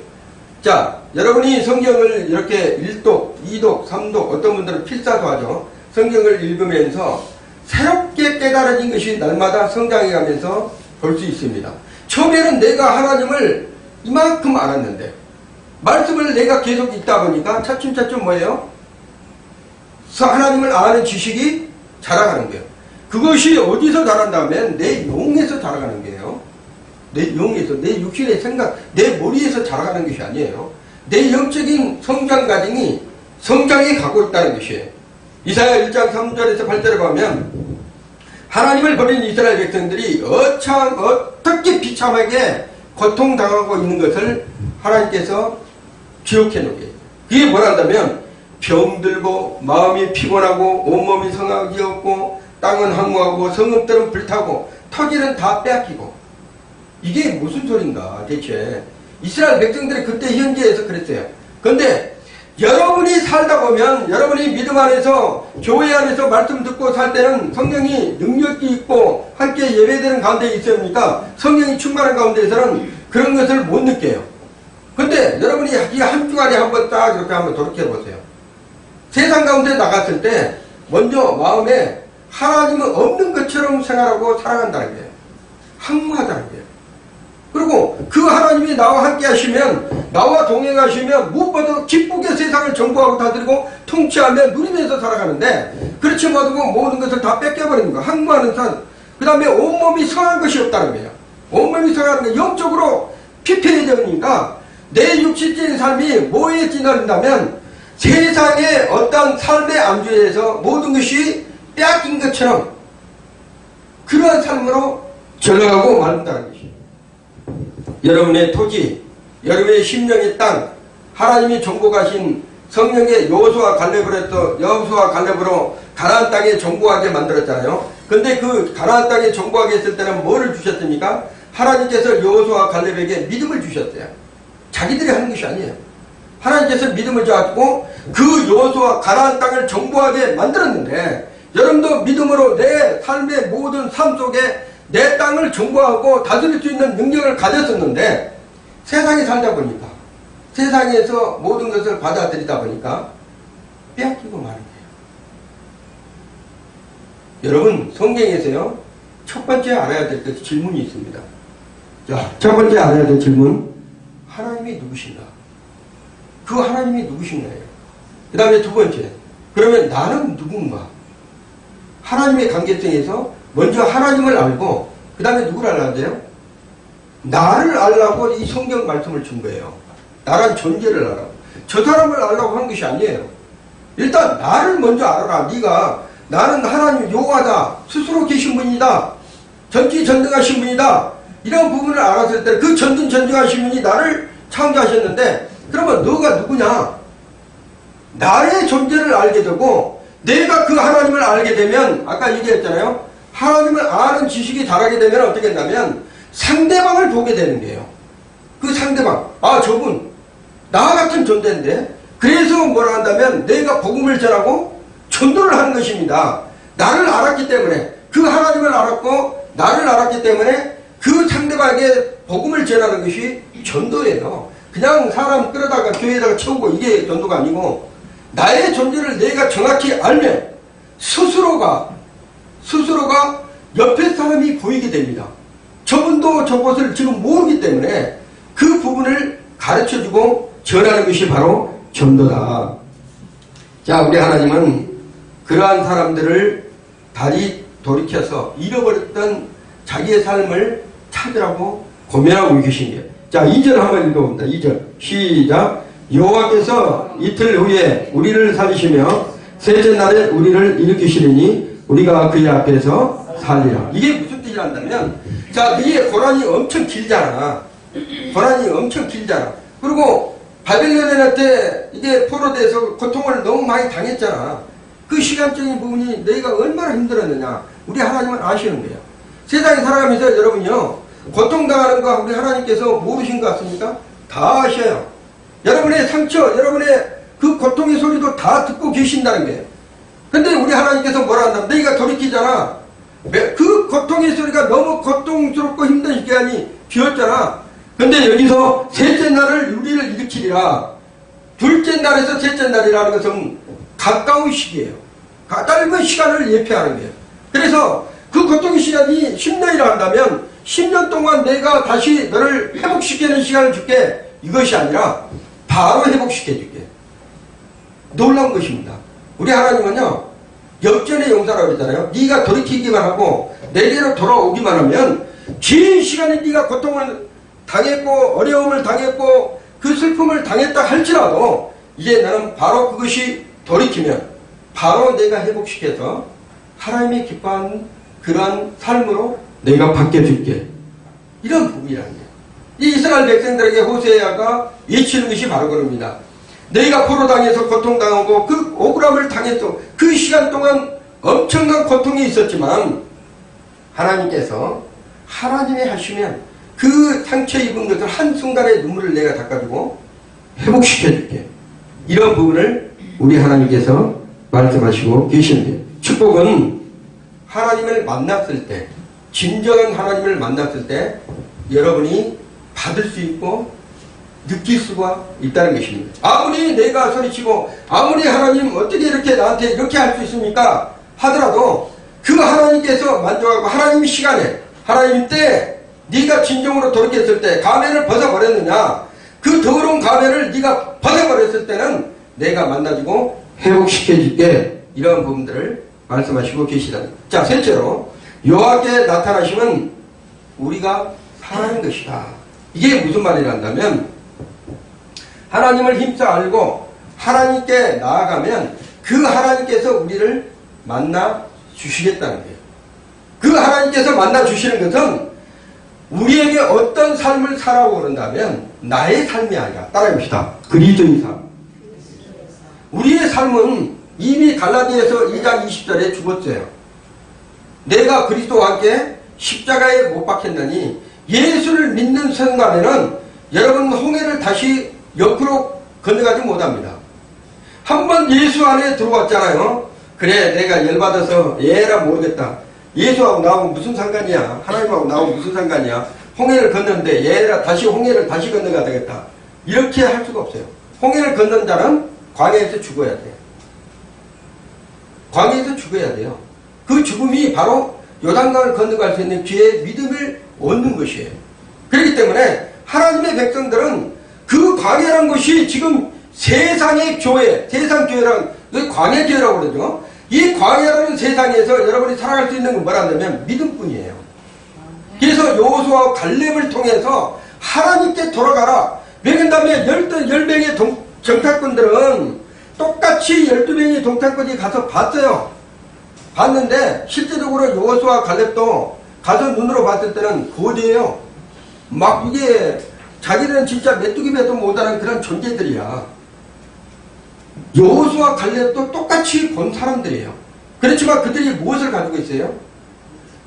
자, 여러분이 성경을 이렇게 1독, 2독, 3독, 어떤 분들은 필사도 하죠. 성경을 읽으면서 새롭게 깨달아진 것이 날마다 성장해가면서 볼 수 있습니다. 처음에는 내가 하나님을 이만큼 알았는데 말씀을 내가 계속 읽다 보니까 차츰차츰 뭐예요? 하나님을 아는 지식이 자라가는 거예요. 그것이 어디서 자란다면 내 영에서 자라가는 거예요. 내 영에서, 내 육신의 생각, 내 머리에서 자라가는 것이 아니에요. 내 영적인 성장 과정이 성장해 가고 있다는 것이에요. 이사야 1장 3절에서 8절에 보면 하나님을 버린 이스라엘 백성들이 어떻게 비참하게 고통당하고 있는 것을 하나님께서 기억해 놓게. 그게 뭐란다면 병들고 마음이 피곤하고 온몸이 성하기 없고 땅은 황무하고 성읍들은 불타고 토지는 다 빼앗기고. 이게 무슨 소린가 대체. 이스라엘 백성들이 그때 현지에서 그랬어요. 그런데 여러분이 살다 보면 여러분이 믿음 안에서 교회 안에서 말씀 듣고 살 때는 성령이 능력이 있고 함께 예배되는 가운데 있습니까? 성령이 충만한 가운데에서는 그런 것을 못 느껴요. 근데 여러분이 이 한 주간에 한번 딱 이렇게 한번 돌이켜 보세요. 세상 가운데 나갔을 때 먼저 마음에 하나님은 없는 것처럼 생활하고 살아간다는 거예요. 항무하다는 거예요. 그리고 그 하나님이 나와 함께 하시면, 나와 동행하시면 무엇보다 기쁘게 세상을 정복하고 다스리고 통치하며 누리면서 살아가는데, 그렇지 못하고 모든 것을 다 뺏겨버리는 거예요. 항무하는 삶. 그 다음에 온몸이 성한 것이 없다는 거예요. 온몸이 성하는 게 영적으로 피폐해지니까 내 육신적인 삶이 뭐에 지나린다면 세상의 어떤 삶의 안주에서 모든 것이 빼앗긴 것처럼 그러한 삶으로 전락하고 말한다는 것이에요. 여러분의 토지, 여러분의 심령의 땅, 하나님이 정복하신 성령의 여호수아 갈렙으로 가나안 땅에 정복하게 만들었잖아요. 근데 그 가나안 땅에 정복하게 했을 때는 뭐를 주셨습니까? 하나님께서 여호수아와 갈렙에게 믿음을 주셨어요. 자기들이 하는 것이 아니에요. 하나님께서 믿음을 주었고 그 여호수아 가나안 땅을 정복하게 만들었는데, 여러분도 믿음으로 내 삶의 모든 삶 속에 내 땅을 정복하고 다스릴 수 있는 능력을 가졌었는데, 세상에 살다 보니까, 세상에서 모든 것을 받아들이다 보니까 빼앗기고 마는 거예요. 여러분, 성경에서요, 첫 번째 알아야 될 것 질문이 있습니다. 자, 첫 번째 알아야 될 질문, 하나님이 누구신가? 그 하나님이 누구신가요? 그 다음에 두 번째, 그러면 나는 누군가? 하나님의 관계성에서 먼저 하나님을 알고 그 다음에 누구를 알아야 돼요? 나를 알라고 이 성경 말씀을 준 거예요. 나란 존재를 알아. 저 사람을 알라고 한 것이 아니에요. 일단 나를 먼저 알아라. 네가 나는 하나님 여호와다. 스스로 계신 분이다. 전지전능하신 분이다. 이런 부분을 알았을 때 그 전지전능하신 분이 나를 창조하셨는데, 그러면 너가 누구냐? 나의 존재를 알게 되고 내가 그 하나님을 알게 되면, 아까 얘기했잖아요. 하나님을 아는 지식이 자라게 되면 어떻게 된다면 상대방을 보게 되는 거예요. 그 상대방, 아 저분 나와 같은 존재인데, 그래서 뭐라 한다면 내가 복음을 전하고 전도를 하는 것입니다. 나를 알았기 때문에, 그 하나님을 알았고 나를 알았기 때문에 그 상대방에게 복음을 전하는 것이 전도예요. 그냥 사람 끌어다가 교회에다가 채우고 이게 전도가 아니고, 나의 존재를 내가 정확히 알면 스스로가 옆에 사람이 보이게 됩니다. 저분도 저것을 지금 모르기 때문에 그 부분을 가르쳐주고 전하는 것이 바로 전도다. 자, 우리 하나님은 그러한 사람들을 다시 돌이켜서 잃어버렸던 자기의 삶을 찾으라고 고민하고 계신 거예요. 자, 2절 한번 읽어봅니다. 2절 시작. 여호와께서 이틀 후에 우리를 살리시며 셋째 날에 우리를 일으키시리니 우리가 그의 앞에서 살리라. 이게 무슨 뜻이 한다면, 자, 이게 고난이 엄청 길잖아. 고난이 엄청 길잖아. 그리고 바벨론에 때 이게 포로돼서 고통을 너무 많이 당했잖아. 그 시간적인 부분이 내가 얼마나 힘들었느냐, 우리 하나님은 아시는 거예요. 세상에 살아가면서 여러분요, 고통당하는 거 우리 하나님께서 모르신 것 같습니까? 다 아셔요. 여러분의 상처, 여러분의 그 고통의 소리도 다 듣고 계신다는 거예요. 근데 우리 하나님께서 뭐라 한다면, 너희가 돌이키잖아. 그 고통의 소리가 너무 고통스럽고 힘든 시간이 비었잖아. 근데 여기서 셋째 날을 우리를 일으키리라. 둘째 날에서 셋째 날이라는 것은 가까운 시기예요. 짧은 시간을 예표하는 거예요. 그래서 그 고통의 시간이 10년이라 한다면 10년 동안 내가 다시 너를 회복시키는 시간을 줄게, 이것이 아니라 바로 회복시켜줄게. 놀라운 것입니다. 우리 하나님은요, 역전의 용사라고 그러잖아요. 네가 돌이키기만 하고 내게로 돌아오기만 하면, 긴 시간에 네가 고통을 당했고 어려움을 당했고 그 슬픔을 당했다 할지라도 이제 나는 바로 그것이 돌이키면 바로 내가 회복시켜서 하나님이 기뻐하는 그러한 삶으로 내가 바뀌어줄게. 이런 부분이라는 거예요. 이 이스라엘 백성들에게 호세아가 외치는 것이 바로 그럽니다. 너희가 포로당해서 고통당하고 그 억울함을 당했어. 그 시간 동안 엄청난 고통이 있었지만 하나님께서 하나님의 하시면 그 상처 입은 것을 한순간의 눈물을 내가 닦아주고 회복시켜줄게. 이런 부분을 우리 하나님께서 말씀하시고 계시는데, 축복은 하나님을 만났을 때, 진정한 하나님을 만났을 때 여러분이 받을 수 있고 느낄 수가 있다는 것입니다. 아무리 내가 소리치고 아무리 하나님 어떻게 이렇게 나한테 이렇게 할 수 있습니까 하더라도, 그 하나님께서 만족하고 하나님 시간에, 하나님 때 네가 진정으로 돌이켰을 때 가면을 벗어버렸느냐, 그 더러운 가면을 네가 벗어버렸을 때는 내가 만나주고 회복시켜줄게. 이런 부분들을 말씀하시고 계시다. 자, 셋째로 여호와께 나타나시면 우리가 사는 것이다. 이게 무슨 말이란다면, 하나님을 힘써 알고 하나님께 나아가면 그 하나님께서 우리를 만나 주시겠다는 거예요. 그 하나님께서 만나 주시는 것은 우리에게 어떤 삶을 살아오고 그런다면 나의 삶이 아니라, 따라해봅시다. 그리스도의 삶. 우리의 삶은 이미 갈라디아서 2장 20절에 죽었어요. 내가 그리스도와 함께 십자가에 못 박혔나니 예수를 믿는 순간에는 여러분 홍해를 다시 옆으로 건너가지 못합니다. 한번 예수 안에 들어왔잖아요. 그래 내가 열받아서 얘라 모르겠다. 예수하고 나하고 무슨 상관이야. 하나님하고 나하고 무슨 상관이야. 홍해를 건너는데 얘라 다시 홍해를 다시 건너가야 되겠다. 이렇게 할 수가 없어요. 홍해를 건넌 자는 광야에서 죽어야 돼요. 광야에서 죽어야 돼요. 그 죽음이 바로 요단강을 건너갈 수 있는 기회의 믿음을 얻는 것이에요. 그렇기 때문에 하나님의 백성들은 그 광야라는 것이 지금 세상의 교회, 세상 교회랑 광야 교회라고 그러죠. 이 광야라는 세상에서 여러분이 살아갈 수 있는 건 뭐라냐면 믿음뿐이에요. 그래서 여호수아와 갈렙을 통해서 하나님께 돌아가라. 왜냐하면 10명의 정탐꾼들은 똑같이 12명의 정탐꾼이 가서 봤어요. 봤는데 실제적으로 여호수아와 갈렙도 가서 눈으로 봤을 때는 거대해요. 막 이게 자기는 진짜 메뚜기 배도 못하는 그런 존재들이야. 여호수아와 갈렙도 똑같이 본 사람들이에요. 그렇지만 그들이 무엇을 가지고 있어요?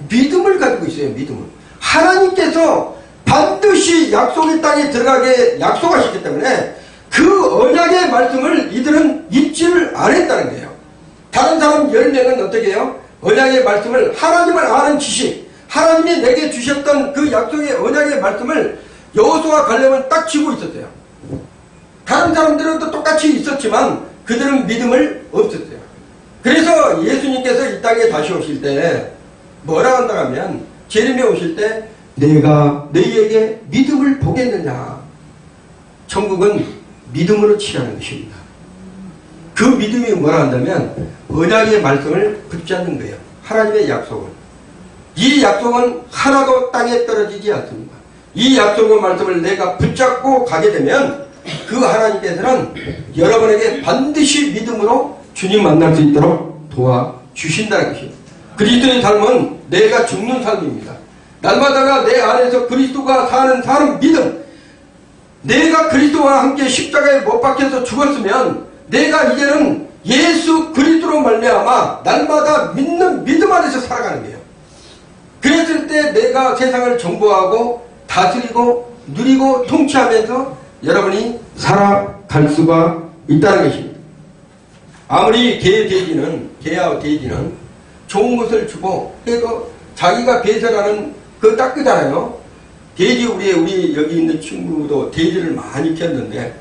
믿음을 가지고 있어요. 믿음을. 하나님께서 반드시 약속의 땅에 들어가게 약속하셨기 때문에 그 언약의 말씀을 이들은 잊지를 않았다는 거예요. 다른 사람 10명은 어떻게 해요? 언약의 말씀을 하나님을 아는 지식, 하나님이 내게 주셨던 그 약속의 언약의 말씀을 여호수아와 갈렙은 딱 쥐고 있었어요. 다른 사람들은 또 똑같이 있었지만 그들은 믿음을 없었어요. 그래서 예수님께서 이 땅에 다시 오실 때 뭐라 한다 하면 재림에 오실 때 내가 너희에게 믿음을 보겠느냐. 천국은 믿음으로 취하는 것입니다. 그 믿음이 뭐라 한다면 언약의 말씀을 붙잡는 거예요. 하나님의 약속을. 이 약속은 하나도 땅에 떨어지지 않습니다. 이 약속의 말씀을 내가 붙잡고 가게 되면 그 하나님께서는 여러분에게 반드시 믿음으로 주님 만날 수 있도록 도와주신다는 것입니다. 그리스도의 삶은 내가 죽는 삶입니다. 날마다가 내 안에서 그리스도가 사는 믿음. 내가 그리스도와 함께 십자가에 못 박혀서 죽었으면 내가 이제는 예수 그리스도로 말미암아 날마다 믿는 믿음 안에서 살아가는 거예요. 그랬을 때 내가 세상을 정보하고 다스리고 누리고 통치하면서 여러분이 살아갈 수가 있다는 것입니다. 아무리 개와 돼지는 좋은 것을 주고 그래도 자기가 배설하는 그거 닦으잖아요. 돼지 우리 여기 있는 친구도 돼지를 많이 키웠는데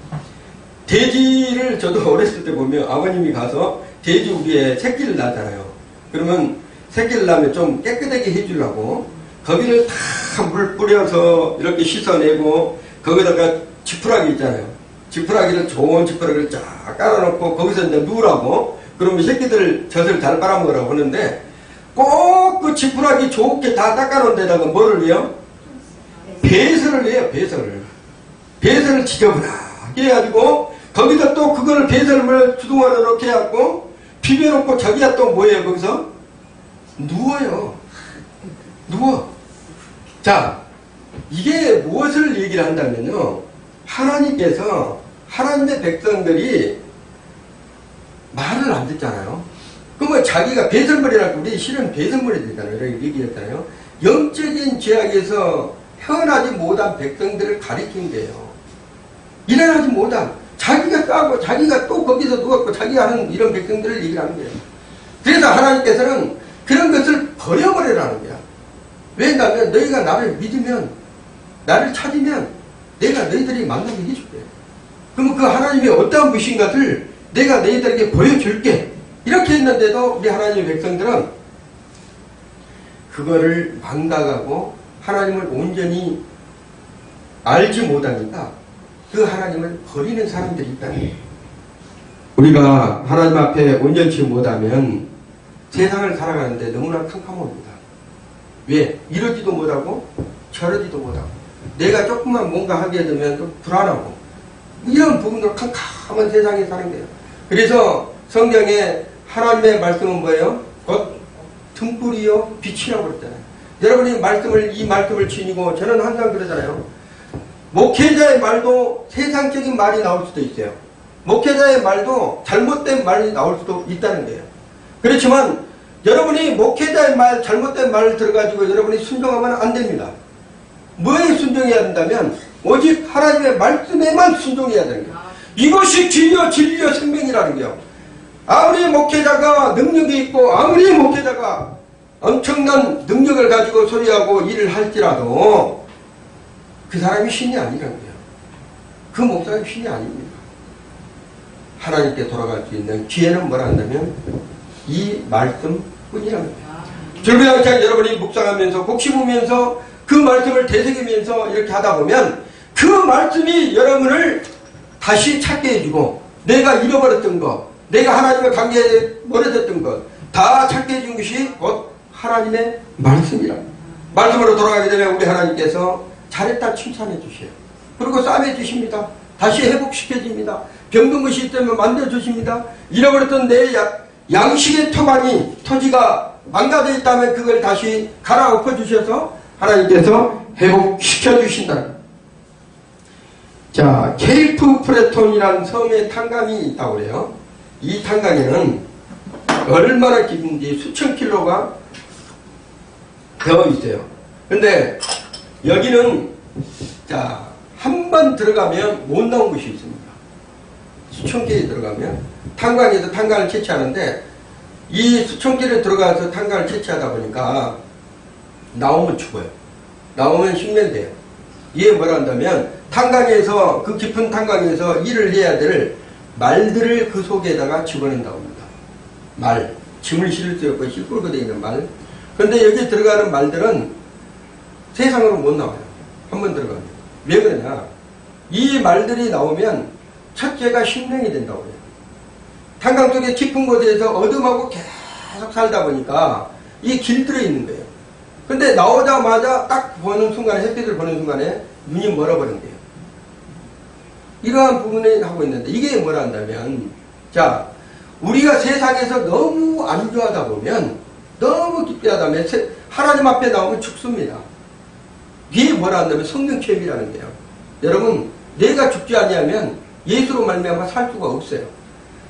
돼지를 저도 어렸을 때 보면 아버님이 가서 돼지 우리에 새끼를 낳잖아요. 그러면 새끼를 낳으면 좀 깨끗하게 해주려고 거기를 다 물 뿌려서 이렇게 씻어내고 거기다가 지푸라기 있잖아요. 지푸라기를 좋은 지푸라기를 쫙 깔아놓고 거기서 이제 누우라고 그러면 새끼들 젖을 잘 빨아먹으라고 하는데 꼭 그 지푸라기 좋게 다 닦아놓은 데다가 뭐를 해요? 배설을 해요. 배설을 지저분하게 해가지고 거기다 또 그걸 배설물 주둥아리 이렇게 해갖고 비벼놓고 자기가 또 뭐예요? 거기서 누워요. 누워. 자, 이게 무엇을 얘기를 한다면요. 하나님께서 하나님의 백성들이 말을 안 듣잖아요. 그러면 자기가 배설물이라고 우리 실은 배설물이 되잖아요. 이렇게 얘기했잖아요. 영적인 죄악에서 헤어나지 못한 백성들을 가리킨 거예요. 일어나지 못한 자기가 까고 자기가 또 거기서 누웠고 자기가 하는 이런 백성들을 얘기하는 거예요. 그래서 하나님께서는 그런 것을 버려버리라는 거야. 왜냐하면 너희가 나를 믿으면 나를 찾으면 내가 너희들이 만나게 해줄게. 그러면 그 하나님이 어떠한 분이신 것을 내가 너희들에게 보여줄게. 이렇게 했는데도 우리 하나님의 백성들은 그거를 망각하고 하나님을 온전히 알지 못하니까 그 하나님을 버리는 사람들이 있다는 거예요. 우리가 하나님 앞에 온전치 못하면 세상을 살아가는데 너무나 캄캄합니다. 왜? 이러지도 못하고 저러지도 못하고 내가 조금만 뭔가 하게 되면 좀 불안하고 이런 부분으로 캄캄한 세상에 사는 거예요. 그래서 성경에 하나님의 말씀은 뭐예요? 곧 등불이요 빛이라고 그랬잖아요. 여러분이 이 말씀을 지니고 저는 항상 그러잖아요. 목회자의 말도 세상적인 말이 나올 수도 있어요. 목회자의 말도 잘못된 말이 나올 수도 있다는 거예요. 그렇지만 여러분이 목회자의 말, 잘못된 말을 들어가지고 여러분이 순종하면 안 됩니다. 뭐에 순종해야 된다면 오직 하나님의 말씀에만 순종해야 되는 거예요. 이것이 진리요 진리요 생명이라는 거예요. 아무리 목회자가 능력이 있고 아무리 목회자가 엄청난 능력을 가지고 소리하고 일을 할지라도 그 사람이 신이 아니라는 거예요. 그 목사님 신이 아닙니다. 하나님께 돌아갈 수 있는 기회는 뭐라 한다면 이 말씀뿐이라는 거예요. 절부양창 여러분이 묵상하면서 곡심하면서 그 말씀을 되새기면서 이렇게 하다 보면 그 말씀이 여러분을 다시 찾게 해주고 내가 잃어버렸던 것, 내가 하나님과 관계에 멀어졌던 것 다 찾게 해준 것이 곧 하나님의 말씀이라. 말씀으로 돌아가게 되면 우리 하나님께서 잘했다 칭찬해 주셔요. 그리고 싸매 주십니다. 다시 회복시켜 줍니다. 병든 것이 있다면 만들어 주십니다. 잃어버렸던 내 양식의 토지가 망가져 있다면 그걸 다시 갈아엎어 주셔서 하나님께서 회복시켜 주신다. 자, 케이프 프레톤이라는 섬에 탄광이 있다고 그래요. 이 탄광에는 얼마나 깊은지 수천 킬로가 되어 있어요. 근데 여기는 자, 한 번 들어가면 못 나온 곳이 있습니다. 수천 개에 들어가면 탄광에서 탄광을 채취하는데 이 수천 개를 들어가서 탄광을 채취하다 보니까 나오면 죽어요. 나오면 식면돼요. 이게 뭐라 한다면 탄광에서 그 깊은 탄광에서 일을 해야 될 말들을 그 속에다가 집어낸다고 합니다. 말, 짐을 실을 수 없고 싣고 되어 있는 말. 그런데 여기 들어가는 말들은 세상으로 못 나와요. 한 번 들어가면. 왜 그러냐? 이 말들이 나오면 첫째가 신명이 된다고 해요. 탄광 속에 깊은 곳에서 어둠하고 계속 살다 보니까 이게 길들어 있는 거예요. 근데 나오자마자 딱 보는 순간에, 햇빛을 보는 순간에 눈이 멀어버린 거예요. 이러한 부분에 하고 있는데 이게 뭐라 한다면, 자, 우리가 세상에서 너무 안 좋아하다 보면, 너무 깊게 하다 보면 하나님 앞에 나오면 죽습니다. 이게 뭐라 한다면 성령체험이라는 거예요. 여러분, 내가 죽지 아니하면 예수로 말미암아 살 수가 없어요.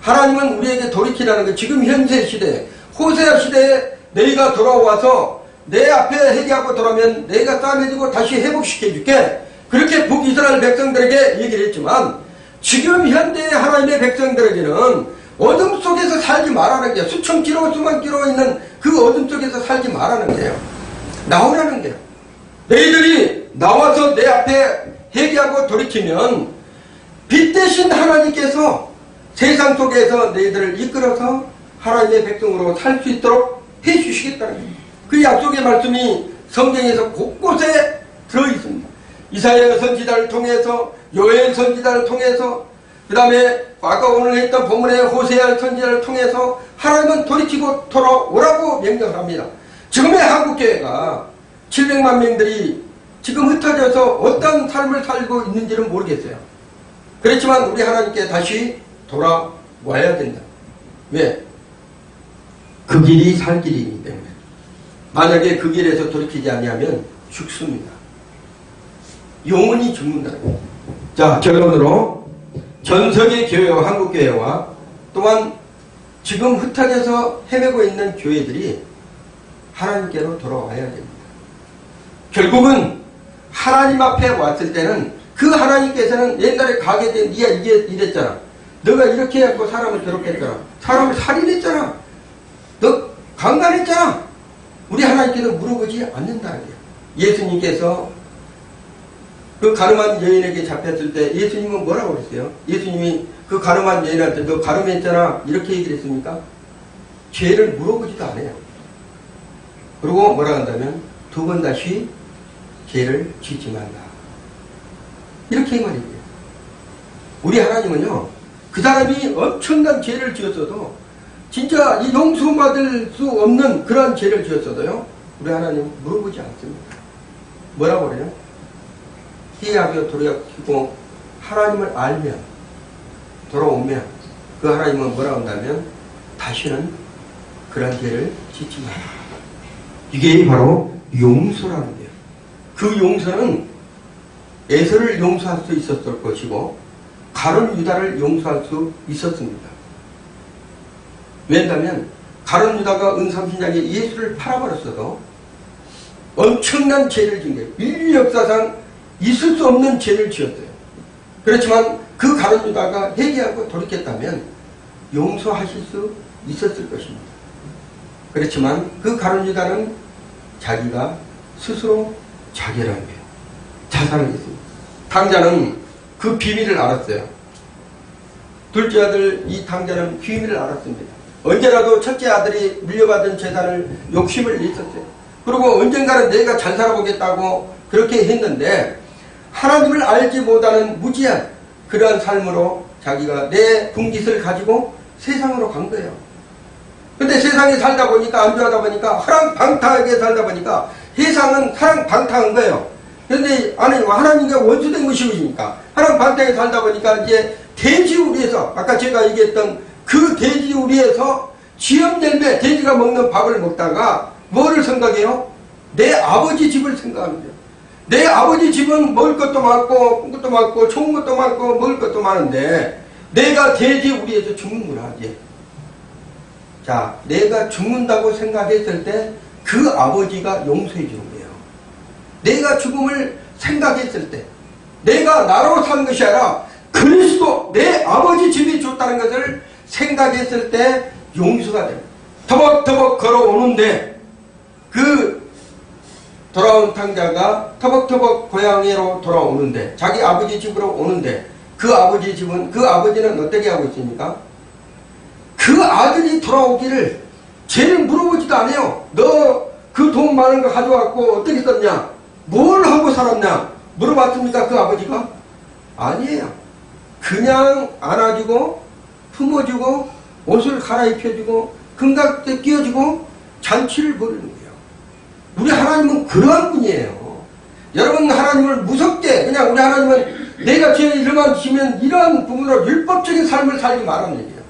하나님은 우리에게 돌이키라는 거, 지금 현세 시대, 호세아 시대에 너희가 돌아와서 내 앞에 회개하고 돌아오면 내가 싸매주고 다시 회복시켜줄게. 그렇게 북이스라엘 백성들에게 얘기를 했지만 지금 현대의 하나님의 백성들에게는 어둠 속에서 살지 말라는 게, 수천 킬로 수만 킬로 있는 그 어둠 속에서 살지 말라는 게요. 나오라는 게요. 너희들이 나와서 내 앞에 회개하고 돌이키면 빛 대신 하나님께서 세상 속에서 너희들을 이끌어서 하나님의 백성으로 살 수 있도록 해주시겠다는 거예요. 그 약속의 말씀이 성경에서 곳곳에 들어있습니다. 이사야 선지자를 통해서, 요엘 선지자를 통해서, 그 다음에 아까 오늘 했던 본문의 호세아 선지자를 통해서 하나님은 돌이키고 돌아오라고 명령을 합니다. 지금의 한국교회가 700만 명들이 지금 흩어져서 어떤 삶을 살고 있는지는 모르겠어요. 그렇지만 우리 하나님께 다시 돌아와야 된다. 왜? 그 길이 살 길이기 때문에. 만약에 그 길에서 돌이키지 아니하면 죽습니다. 영원히 죽는다는 거예요. 자, 결론으로 전석의 교회와 한국교회와 또한 지금 흩어져서 헤매고 있는 교회들이 하나님께로 돌아와야 됩니다. 결국은 하나님 앞에 왔을 때는 그 하나님께서는 옛날에 가게 된 네가 이랬잖아. 너가 이렇게 해갖고 사람을 괴롭혔잖아. 사람을 살인했잖아. 너 강간했잖아. 우리 하나님께서 물어보지 않는다는 거예요. 예수님께서 그 가늠한 여인에게 잡혔을 때 예수님은 뭐라고 그랬어요? 예수님이 그 가늠한 여인한테 너 가늠했잖아 이렇게 얘기를 했습니까? 죄를 물어보지도 않아요. 그리고 뭐라 한다면 두 번 다시 죄를 짓지 말라. 이렇게 말이에요. 우리 하나님은요, 그 사람이 엄청난 죄를 지었어도 진짜 이 용서받을 수 없는 그러한 죄를 지었어도요, 우리 하나님 물어보지 않습니다. 뭐라고 그래요? 회개하고 돌이키고 하나님을 알면, 돌아오면 그 하나님은 뭐라고 한다면 다시는 그런 죄를 짓지 마라. 이게 바로 용서라는 거예요. 그 용서는 에서를 용서할 수 있었을 것이고 가룟 유다를 용서할 수 있었습니다. 왜냐하면 가룟 유다가 은삼신장에 예수를 팔아버렸어도 엄청난 죄를 지은 거예요. 인류 역사상 있을 수 없는 죄를 지었어요. 그렇지만 그 가룟 유다가 회개하고 돌이켰다면 용서하실 수 있었을 것입니다. 그렇지만 그 가룟 유다는 자기가 스스로 자결한 거예요. 자살을 했습니다. 탕자는 그 비밀을 알았어요. 둘째 아들 이 탕자는 비밀을 알았습니다. 언제라도 첫째 아들이 물려받은 재산을 욕심을 냈었어요. 그리고 언젠가는 내가 잘 살아보겠다고 그렇게 했는데 하나님을 알지 못하는 무지한 그러한 삶으로 자기가 내 분깃을 가지고 세상으로 간 거예요. 근데 세상에 살다 보니까 안주하다 보니까 사랑방탕하게 살다 보니까 세상은 사랑방탕한 거예요. 그런데 하나님과 원수된 것이니까 사랑방탕하게 살다 보니까 이제 돼지우리에서 아까 제가 얘기했던 그 돼지우리에서 지엄열매 돼지가 먹는 밥을 먹다가 뭐를 생각해요? 내 아버지 집을 생각합니다. 내 아버지 집은 먹을 것도 많고 꾼 것도 많고 좋은 것도 많고 먹을 것도 많은데 내가 돼지우리에서 죽는구나 이제. 자, 내가 죽는다고 생각했을 때 그 아버지가 용서해 주는 거예요. 내가 죽음을 생각했을 때 내가 나로 산 것이 아니라 그리스도 내 아버지 집이 줬다는 것을 생각했을 때 용서가 됩니다. 터벅터벅 걸어오는데 그 돌아온 탕자가 터벅터벅 고향으로 돌아오는데 자기 아버지 집으로 오는데 그 아버지 집은 그 아버지는 어떻게 하고 있습니까? 그 아들이 돌아오기를 죄를 물어보지도 않아요. 너 그 돈 많은 거 가져왔고 어떻게 썼냐? 뭘 하고 살았냐? 물어봤습니까? 그 아버지가? 아니에요. 그냥 안아주고 품어주고 옷을 갈아입혀주고 금각대 끼워주고 잔치를 벌이는 거예요. 우리 하나님은 그러한 분이에요. 여러분 하나님을 무섭게 그냥 우리 하나님은 내가 죄를 이름만 지면 이러한 부분으로 율법적인 삶을 살지 말라는 얘기예요.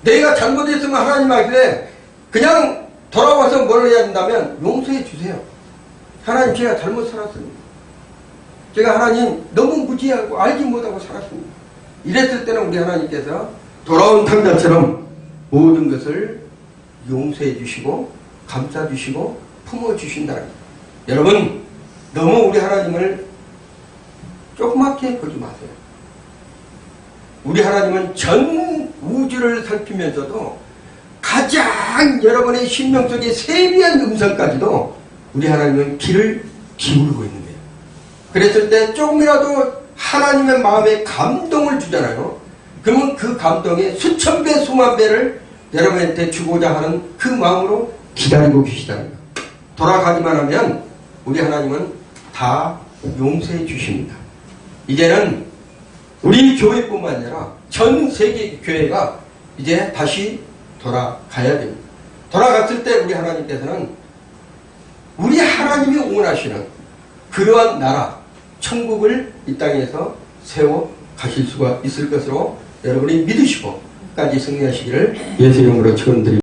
내가 잘못했으면 하나님 하길래 그냥 돌아와서 뭘 해야 된다면 용서해 주세요. 하나님 제가 잘못 살았습니다. 제가 하나님 너무 무지하고 알지 못하고 살았습니다. 이랬을 때는 우리 하나님께서 돌아온 탕자처럼 모든 것을 용서해 주시고 감싸 주시고 품어 주신다는 거예요. 여러분 너무 우리 하나님을 조그맣게 보지 마세요. 우리 하나님은 전 우주를 살피면서도 가장 여러분의 심령 속의 세미한 음성까지도 우리 하나님은 귀를 기울이고 있는 거예요. 그랬을 때 조금이라도 하나님의 마음에 감동을 주잖아요. 그러면 그 감동의 수천 배 수만 배를 여러분한테 주고자 하는 그 마음으로 기다리고 계시다는 거예요. 돌아가기만 하면 우리 하나님은 다 용서해 주십니다. 이제는 우리 교회뿐만 아니라 전 세계 교회가 이제 다시 돌아가야 됩니다. 돌아갔을 때 우리 하나님께서는 우리 하나님이 원하시는 그러한 나라, 천국을 이 땅에서 세워 가실 수가 있을 것으로 여러분이 믿으시고 끝까지 승리하시기를 예수 이름으로 축원드립니다.